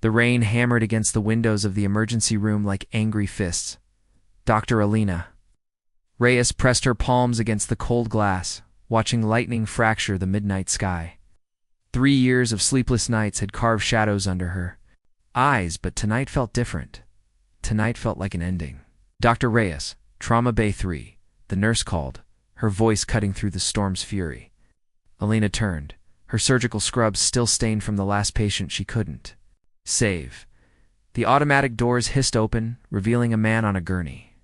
The rain hammered against the windows of the emergency room like angry fists. Dr. Elena Reyes pressed her palms against the cold glass, watching lightning fracture the midnight sky. 3 years of sleepless nights had carved shadows under her eyes, but tonight felt different. Tonight felt like an ending. Dr. Reyes, Trauma Bay 3, the nurse called, her voice cutting through the storm's fury. Elena turned, her surgical scrubs still stained from the last patient she couldn't save. The automatic doors hissed open, revealing a man on a gurney.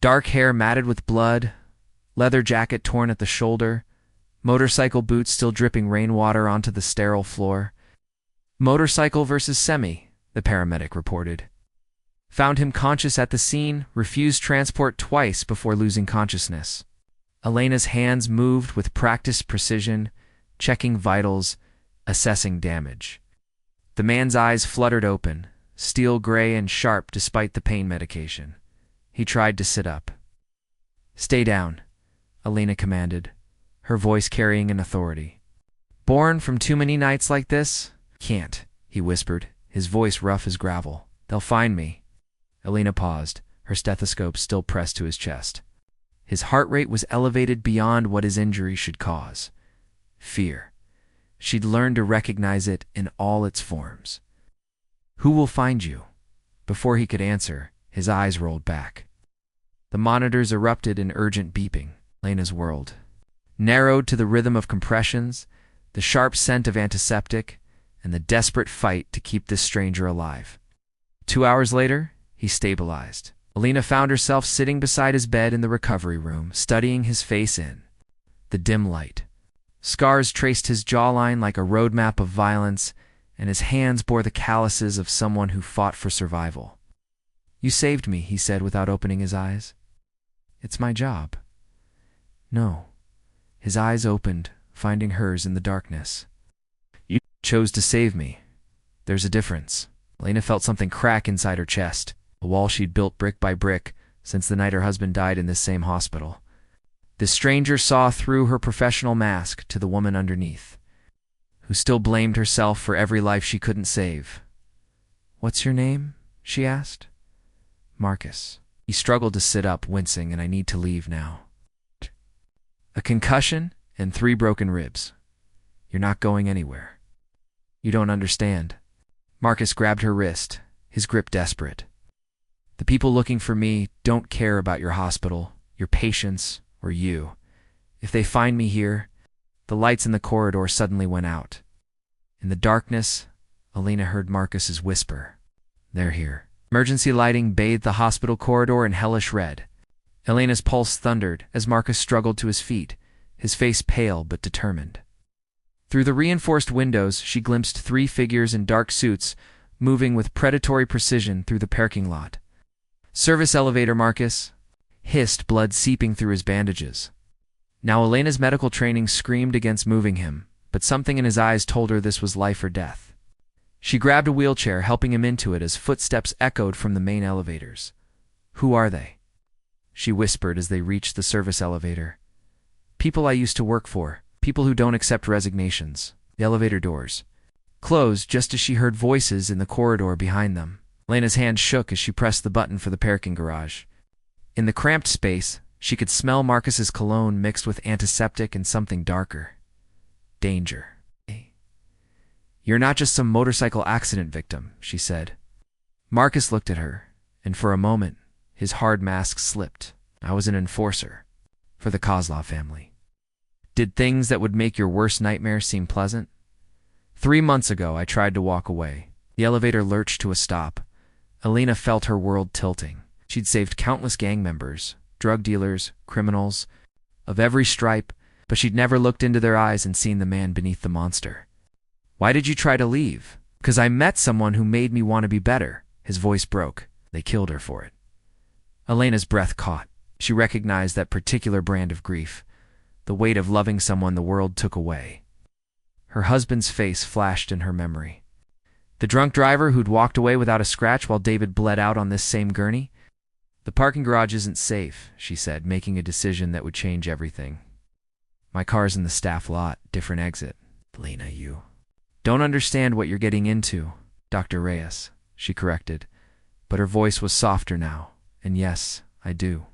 Dark hair matted with blood, leather jacket torn at the shoulder, motorcycle boots still dripping rainwater onto the sterile floor. Motorcycle versus semi, the paramedic reported. Found him conscious at the scene, refused transport twice before losing consciousness. Elena's hands moved with practiced precision, checking vitals, assessing damage. The man's eyes fluttered open, steel gray and sharp despite the pain medication. He tried to sit up. "Stay down," Elena commanded, her voice carrying an authority. "Born from too many nights like this? Can't," he whispered, his voice rough as gravel. "They'll find me." Elena paused, her stethoscope still pressed to his chest. His heart rate was elevated beyond what his injury should cause. Fear. She'd learned to recognize it in all its forms. "Who will find you?" Before he could answer, his eyes rolled back. The monitors erupted in urgent beeping. Elena's world narrowed to the rhythm of compressions, the sharp scent of antiseptic, and the desperate fight to keep this stranger alive. 2 hours later, he stabilized. Elena found herself sitting beside his bed in the recovery room, studying his face in the dim light. Scars traced his jawline like a roadmap of violence, and his hands bore the calluses of someone who fought for survival. "You saved me," he said without opening his eyes. "It's my job." "No." His eyes opened, finding hers in the darkness. "You chose to save me. There's a difference." Elena felt something crack inside her chest, a wall she'd built brick by brick since the night her husband died in this same hospital. The stranger saw through her professional mask to the woman underneath, who still blamed herself for every life she couldn't save. "What's your name?" she asked. "Marcus." He struggled to sit up, wincing, "and I need to leave now." "A concussion and 3 broken ribs. You're not going anywhere." "You don't understand." Marcus grabbed her wrist, his grip desperate. "The people looking for me don't care about your hospital, your patients, or you. If they find me here..." The lights in the corridor suddenly went out. In the darkness, Elena heard Marcus's whisper, "They're here." Emergency lighting bathed the hospital corridor in hellish red. Elena's pulse thundered as Marcus struggled to his feet, his face pale but determined. Through the reinforced windows, she glimpsed 3 figures in dark suits, moving with predatory precision through the parking lot. "Service elevator, Marcus," hissed, blood seeping through his bandages. Now Elena's medical training screamed against moving him, but something in his eyes told her this was life or death. She grabbed a wheelchair, helping him into it as footsteps echoed from the main elevators. "Who are they?" she whispered as they reached the service elevator. "People I used to work for, people who don't accept resignations." The elevator doors closed just as she heard voices in the corridor behind them. Elena's hand shook as she pressed the button for the parking garage. In the cramped space, she could smell Marcus's cologne mixed with antiseptic and something darker. Danger. "You're not just some motorcycle accident victim," she said. Marcus looked at her, and for a moment, his hard mask slipped. "I was an enforcer for the Kozlov family." "Did things that would make your worst nightmare seem pleasant?" 3 months ago, I tried to walk away. The elevator lurched to a stop. Elena felt her world tilting. She'd saved countless gang members, drug dealers, criminals, of every stripe, but she'd never looked into their eyes and seen the man beneath the monster. "Why did you try to leave?" "'Cause I met someone who made me want to be better." His voice broke. "They killed her for it." Elena's breath caught. She recognized that particular brand of grief, the weight of loving someone the world took away. Her husband's face flashed in her memory. The drunk driver who'd walked away without a scratch while David bled out on this same gurney? "The parking garage isn't safe," she said, making a decision that would change everything. "My car's in the staff lot, different exit." "Elena, you don't understand what you're getting into." Dr. Reyes, she corrected, but her voice was softer now. And yes, I do.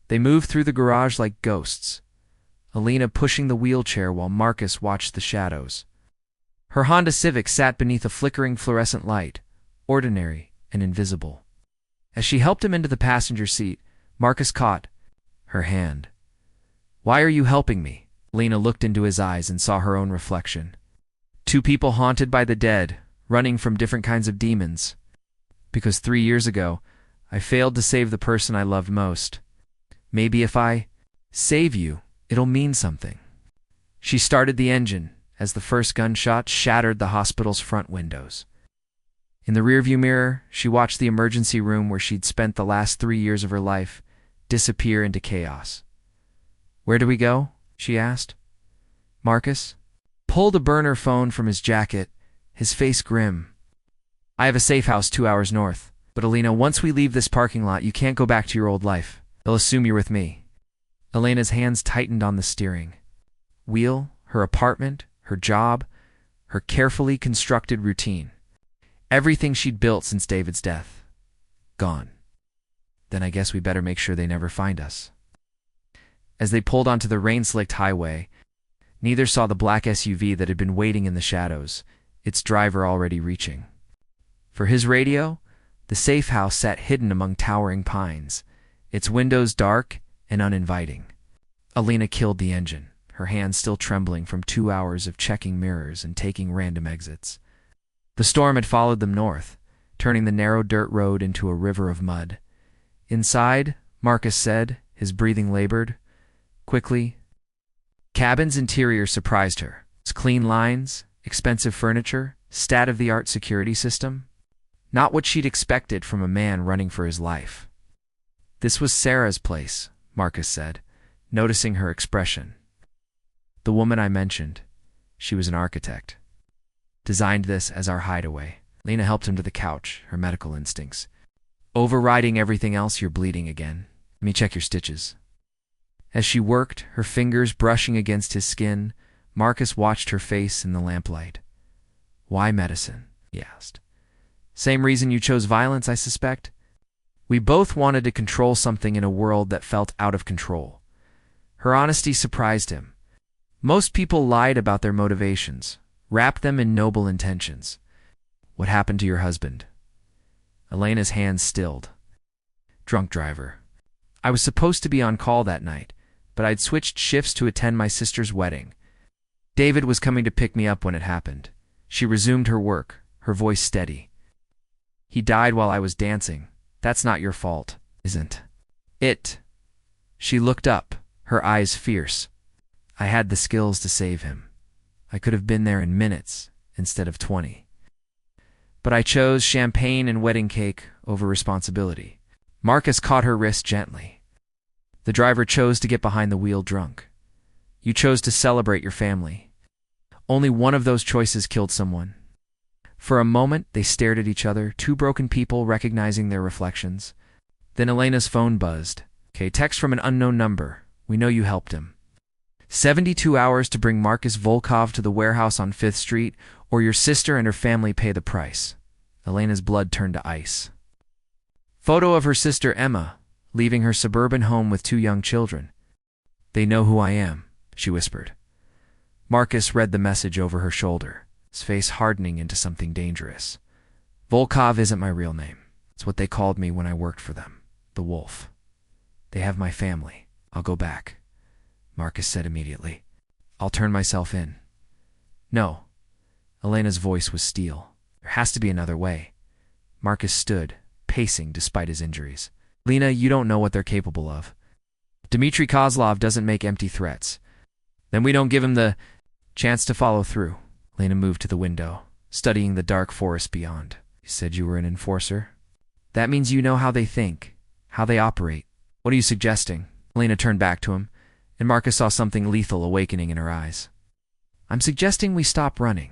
They moved through the garage like ghosts, Elena pushing the wheelchair while Marcus watched the shadows. Her Honda Civic sat beneath a flickering fluorescent light, ordinary and invisible. As she helped him into the passenger seat, Marcus caught her hand. "Why are you helping me?" Elena looked into his eyes and saw her own reflection. Two people haunted by the dead, running from different kinds of demons. Because 3 years ago, I failed to save the person I loved most. Maybe if I save you, it'll mean something. She started the engine as the first gunshot shattered the hospital's front windows. In the rearview mirror, she watched the emergency room where she'd spent the last 3 years of her life disappear into chaos. "Where do we go?" she asked. Marcus pulled a burner phone from his jacket, his face grim. "I have a safe house 2 hours north. But Elena, once we leave this parking lot, you can't go back to your old life. They'll assume you're with me." Elena's hands tightened on the steering wheel, her apartment, her job, her carefully constructed routine. Everything she'd built since David's death. Gone. "Then I guess we better make sure they never find us." As they pulled onto the rain-slicked highway, neither saw the black SUV that had been waiting in the shadows, its driver already reaching. For his radio, the safe house sat hidden among towering pines, its windows dark and uninviting. Elena killed the engine, her hands still trembling from 2 hours of checking mirrors and taking random exits. The storm had followed them north, turning the narrow dirt road into a river of mud. Inside, Marcus said, his breathing labored. Quickly, cabin's interior surprised her. Its clean lines, expensive furniture, state-of-the-art security system. Not what she'd expected from a man running for his life. "This was Sarah's place," Marcus said, noticing her expression. "The woman I mentioned. She was an architect. Designed this as our hideaway." Lena helped him to the couch, her medical instincts. "Overriding everything else, you're bleeding again. Let me check your stitches." As she worked, her fingers brushing against his skin, Marcus watched her face in the lamplight. "Why medicine?" he asked. "Same reason you chose violence, I suspect?" "We both wanted to control something in a world that felt out of control." Her honesty surprised him. Most people lied about their motivations, wrapped them in noble intentions. "What happened to your husband?" Elena's hands stilled. "Drunk driver. I was supposed to be on call that night, but I'd switched shifts to attend my sister's wedding. David was coming to pick me up when it happened." She resumed her work, her voice steady. "He died while I was dancing. That's not your fault, isn't it?" She looked up, her eyes fierce. "I had the skills to save him. I could have been there in minutes instead of 20. But I chose champagne and wedding cake over responsibility." Marcus caught her wrist gently. "The driver chose to get behind the wheel drunk. You chose to celebrate your family. Only one of those choices killed someone." For a moment, they stared at each other, two broken people recognizing their reflections. Then Elena's phone buzzed. "Okay, text from an unknown number. We know you helped him. 72 hours to bring Marcus Volkov to the warehouse on 5th Street, or your sister and her family pay the price." Elena's blood turned to ice. Photo of her sister Emma, leaving her suburban home with 2 young children. "They know who I am," she whispered. Marcus read the message over her shoulder, his face hardening into something dangerous. "Volkov isn't my real name. It's what they called me when I worked for them. The Wolf. They have my family. I'll go back," Marcus said immediately. "I'll turn myself in." "No." Elena's voice was steel. "There has to be another way." Marcus stood, pacing despite his injuries. "Lena, you don't know what they're capable of. Dmitry Kozlov doesn't make empty threats. Then we don't give him the chance to follow through." Lena moved to the window, studying the dark forest beyond. "You said you were an enforcer? That means you know how they think, how they operate. What are you suggesting?" Lena turned back to him, and Marcus saw something lethal awakening in her eyes. "I'm suggesting we stop running.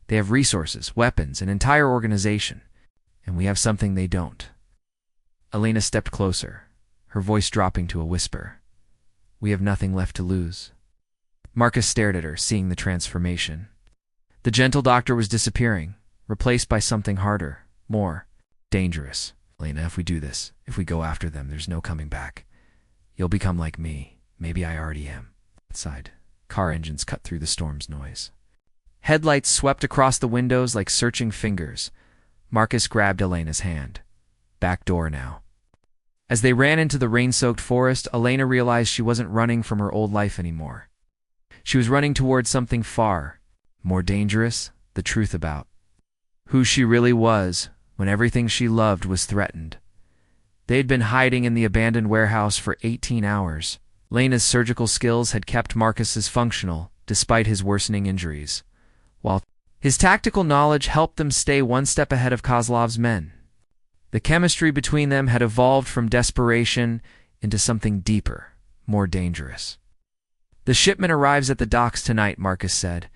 They have resources, weapons, an entire organization, and we have something they don't." Elena stepped closer, her voice dropping to a whisper. "We have nothing left to lose." Marcus stared at her, seeing the transformation. The gentle doctor was disappearing, replaced by something harder, more dangerous. Elena, if we do this, if we go after them, there's no coming back. You'll become like me. Maybe I already am. Outside, car engines cut through the storm's noise. Headlights swept across the windows like searching fingers. Marcus grabbed Elena's hand. Back door now. As they ran into the rain-soaked forest, Elena realized she wasn't running from her old life anymore. She was running towards something far more dangerous, the truth about who she really was when everything she loved was threatened. They had been hiding in the abandoned warehouse for 18 hours. Elena's surgical skills had kept Marcus's functional, despite his worsening injuries, while his tactical knowledge helped them stay one step ahead of Kozlov's men. The chemistry between them had evolved from desperation into something deeper, more dangerous. The shipment arrives at the docks tonight, Marcus said.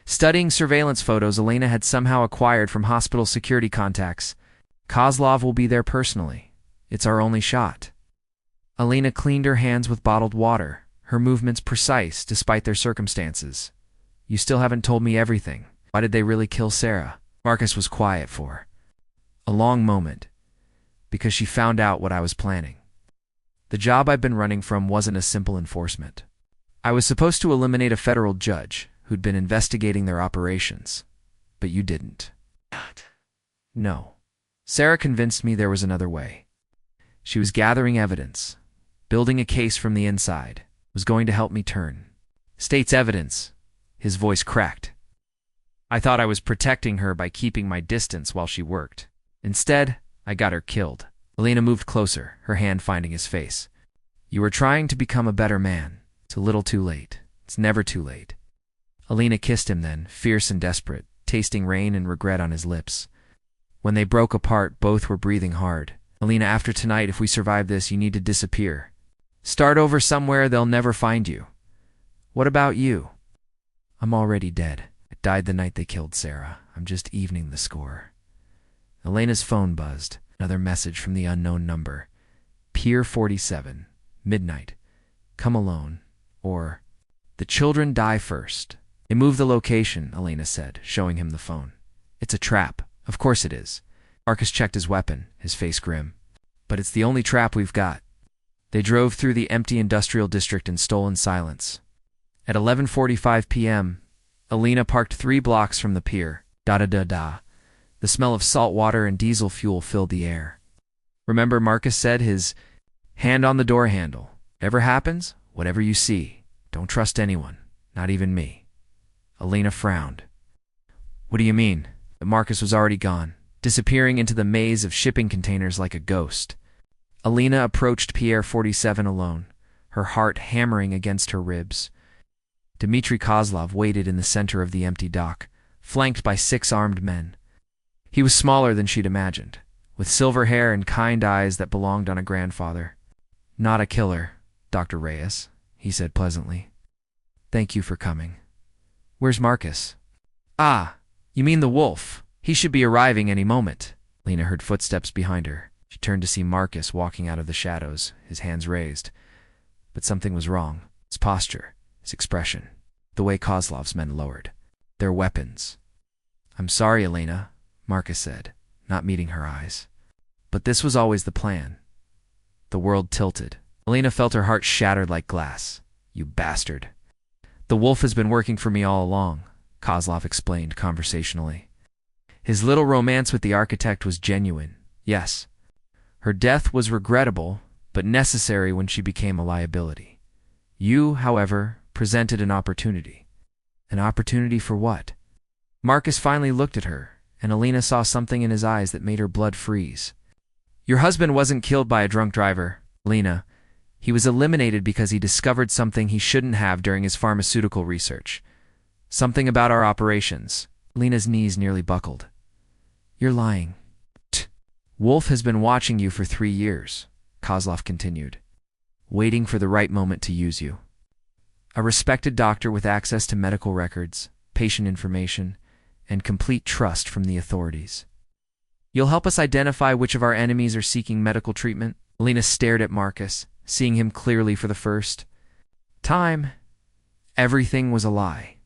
Studying surveillance photos Elena had somehow acquired from hospital security contacts, Kozlov will be there personally. It's our only shot. Elena cleaned her hands with bottled water, her movements precise despite their circumstances. You still haven't told me everything. Why did they really kill Sarah? Marcus was quiet for a long moment, because she found out what I was planning. The job I've been running from wasn't a simple enforcement. I was supposed to eliminate a federal judge who'd been investigating their operations, but you didn't. No. Sarah convinced me there was another way. She was gathering evidence, building a case from the inside, was going to help me turn state's evidence. His voice cracked. I thought I was protecting her by keeping my distance while she worked. Instead, I got her killed. Elena moved closer, her hand finding his face. You were trying to become a better man. It's a little too late. It's never too late. Elena kissed him then, fierce and desperate, tasting rain and regret on his lips. When they broke apart, both were breathing hard. Elena, after tonight, if we survive this, you need to disappear. Start over somewhere they'll never find you. What about you? I'm already dead. I died the night they killed Sarah. I'm just evening the score. Elena's phone buzzed. Another message from the unknown number. Pier 47. Midnight. Come alone. Or, the children die first. They moved the location, Elena said, showing him the phone. It's a trap. Of course it is. Marcus checked his weapon, his face grim. But it's the only trap we've got. They drove through the empty industrial district in stolen silence. At 11:45 p.m., Elena parked 3 blocks from the pier. Da-da-da-da. The smell of salt water and diesel fuel filled the air. Remember, Marcus said, his hand on the door handle. Whatever happens, whatever you see, don't trust anyone, not even me. Elena frowned. What do you mean? But Marcus was already gone, disappearing into the maze of shipping containers like a ghost. Elena approached Pier 47 alone, her heart hammering against her ribs. Dmitry Kozlov waited in the center of the empty dock, flanked by 6 armed men. He was smaller than she'd imagined, with silver hair and kind eyes that belonged on a grandfather. Not a killer, Dr. Reyes, he said pleasantly. Thank you for coming. Where's Marcus? Ah, you mean the wolf. He should be arriving any moment. Lena heard footsteps behind her. She turned to see Marcus walking out of the shadows, his hands raised. But something was wrong. His posture, his expression, the way Kozlov's men lowered their weapons. I'm sorry, Elena, Marcus said, not meeting her eyes. But this was always the plan. The world tilted. Elena felt her heart shattered like glass. You bastard. The wolf has been working for me all along, Kozlov explained conversationally. His little romance with the architect was genuine, yes. Her death was regrettable, but necessary when she became a liability. You, however, presented an opportunity. An opportunity for what? Marcus finally looked at her, and Elena saw something in his eyes that made her blood freeze. Your husband wasn't killed by a drunk driver, Elena. He was eliminated because he discovered something he shouldn't have during his pharmaceutical research. Something about our operations. Lena's knees nearly buckled. You're lying. Wolf has been watching you for 3 years, Kozlov continued, waiting for the right moment to use you. A respected doctor with access to medical records, patient information, and complete trust from the authorities. You'll help us identify which of our enemies are seeking medical treatment? Elena stared at Marcus, seeing him clearly for the first time. Everything was a lie.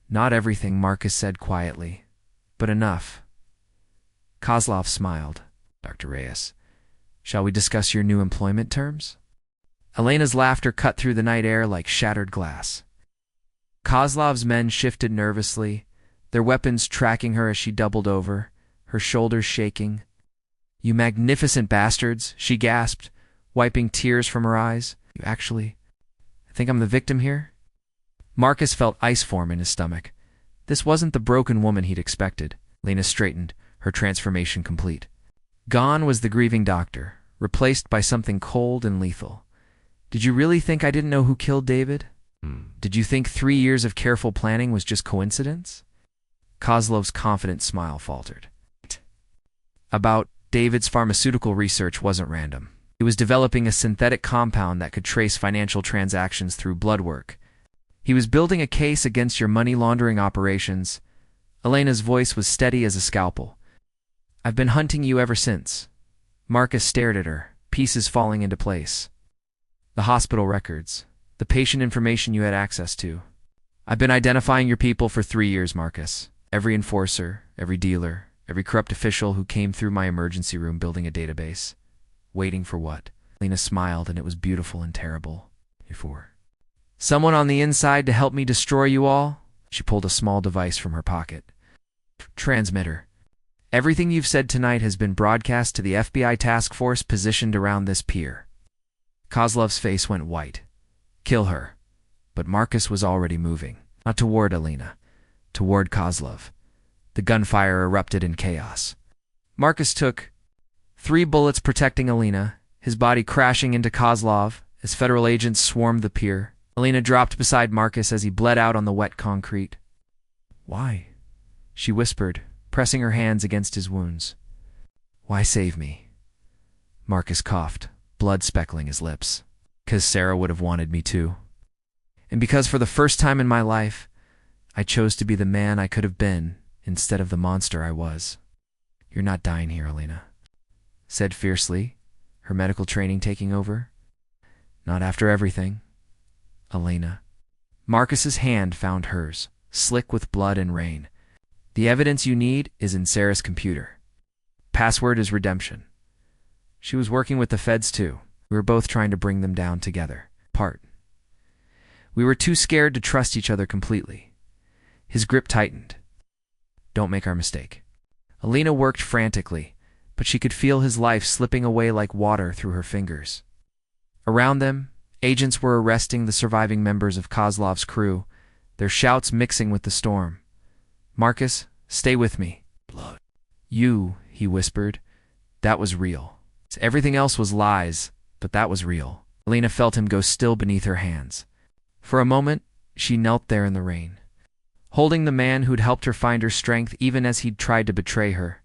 Not everything, Marcus said quietly. but enough. Kozlov smiled. Dr. Reyes, shall we discuss your new employment terms? Elena's laughter cut through the night air like shattered glass. Kozlov's men shifted nervously, their weapons tracking her as she doubled over, her shoulders shaking. You magnificent bastards, she gasped, wiping tears from her eyes. You actually think I'm the victim here? Marcus felt ice form in his stomach. This wasn't the broken woman he'd expected. Elena straightened, her transformation complete. Gone was the grieving doctor, replaced by something cold and lethal. Did you really think I didn't know who killed David? Did you think 3 years of careful planning was just coincidence? Kozlov's confident smile faltered. About David's pharmaceutical research wasn't random. He was developing a synthetic compound that could trace financial transactions through blood work. He was building a case against your money laundering operations. Elena's voice was steady as a scalpel. I've been hunting you ever since. Marcus stared at her, pieces falling into place. The hospital records, the patient information you had access to. I've been identifying your people for 3 years, Marcus. Every enforcer, every dealer, every corrupt official who came through my emergency room building a database. Waiting for what? Elena smiled, and it was beautiful and terrible. For someone on the inside to help me destroy you all? She pulled a small device from her pocket. Transmitter. Everything you've said tonight has been broadcast to the FBI task force positioned around this pier. Kozlov's face went white. Kill her. But Marcus was already moving. Not toward Elena. Toward Kozlov. The gunfire erupted in chaos. Marcus took 3 bullets protecting Elena, his body crashing into Kozlov as federal agents swarmed the pier. Elena dropped beside Marcus as he bled out on the wet concrete. Why? She whispered, pressing her hands against his wounds. Why save me? Marcus coughed, blood speckling his lips. 'Cause Sarah would have wanted me too. And because for the first time in my life, I chose to be the man I could have been instead of the monster I was. You're not dying here, Elena, said fiercely, her medical training taking over. Not after everything. Elena. Marcus's hand found hers, slick with blood and rain. The evidence you need is in Sarah's computer. Password is redemption. She was working with the feds too. We were both trying to bring them down together. We were too scared to trust each other completely. His grip tightened. Don't make our mistake. Elena worked frantically, but she could feel his life slipping away like water through her fingers. Around them, agents were arresting the surviving members of Kozlov's crew, their shouts mixing with the storm. Marcus, stay with me. Blood. You, he whispered. That was real. Everything else was lies, but that was real. Elena felt him go still beneath her hands. For a moment, she knelt there in the rain, holding the man who'd helped her find her strength even as he'd tried to betray her.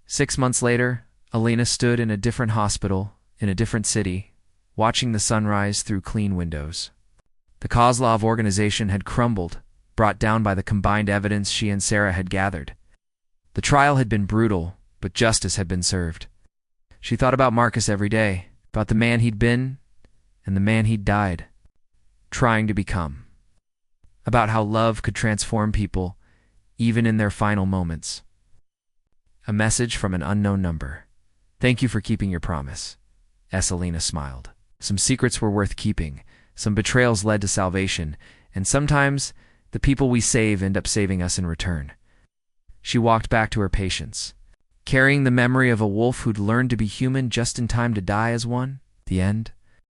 6 months later, Elena stood in a different hospital, in a different city, watching the sunrise through clean windows. The Kozlov organization had crumbled, brought down by the combined evidence she and Sarah had gathered. The trial had been brutal, but justice had been served. She thought about Marcus every day, about the man he'd been and the man he'd died trying to become, about how love could transform people, even in their final moments. A message from an unknown number. Thank you for keeping your promise. Elena smiled. Some secrets were worth keeping, some betrayals led to salvation, and sometimes the people we save end up saving us in return. She walked back to her patients, carrying the memory of a wolf who'd learned to be human just in time to die as one. The end.